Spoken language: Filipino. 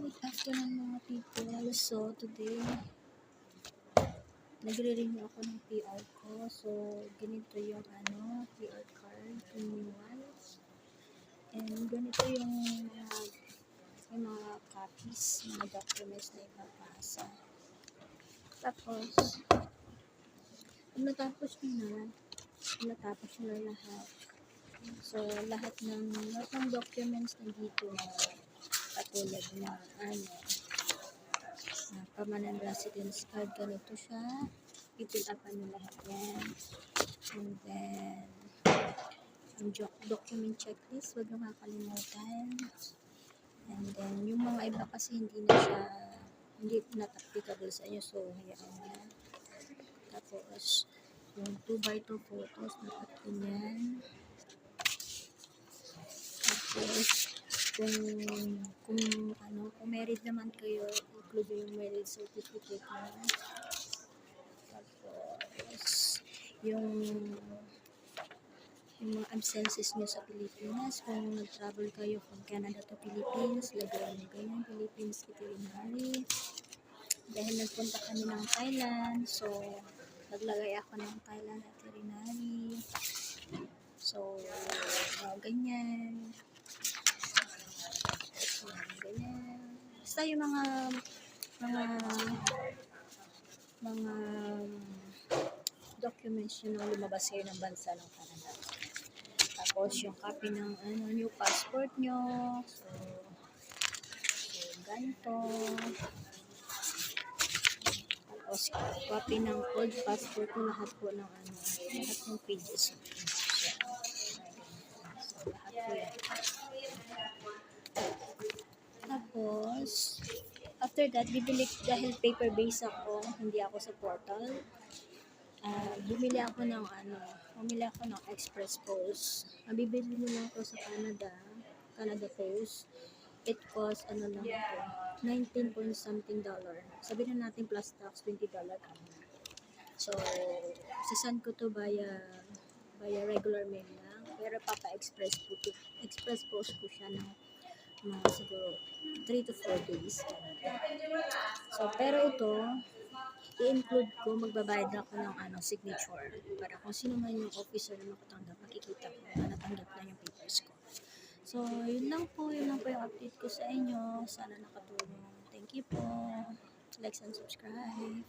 Good afternoon mga people. So today, nagre-renew ako ng PR ko. So ganito yung PR card, renewals. And ganito yung mga copies, mga documents na ipapasa. Tapos, pag natapos nyo na lahat. So lahat ng documents nandito na katulad ng permanent residence card, ganito siya. I-fill upan nyo lahat yan. And then, yung document checklist, huwag nyo kakalimutan. And then, yung mga iba kasi hindi not applicable sa inyo, so hayaan nyo. Tapos, yung 2x2 photos, dapat yan. Tapos, kung married naman kayo, include yung marriage certificate mo. Tapos, yung mga absences nyo sa Pilipinas, kung nag-travel kayo from Canada to Philippines, lagyan nyo ganyan, Philippines itinerary. Dahil nagpunta kami ng Thailand, so naglagay ako ng Thailand itinerary. So, ganyan. Basta yung mga documents yun nung lumabas kayo ng bansa ng Canada. Tapos yung copy ng new passport nyo. So ganito. Tapos copy ng old passport nyo, lahat po ng lahat ng pages. So lahat po yan. Tapos after that, dahil paper base ako, hindi ako sa portal. Bumili ako ng express post. Mabibili mo lang ito sa Canada Post. It cost lang ito, 19 point something dollar. Sabihin na natin plus tax, $20 So, sasend ko to via regular mail lang. Pero express post ko siya ng siguro 3 to 4 days. So, pero ito, i-include ko, magbabayad ako ng signature para kung sino man yung officer na makatanggap, makikita ko na natanggap na yung papers ko. So, yun lang po yung update ko sa inyo. Sana nakatulong. Thank you po. Like and subscribe.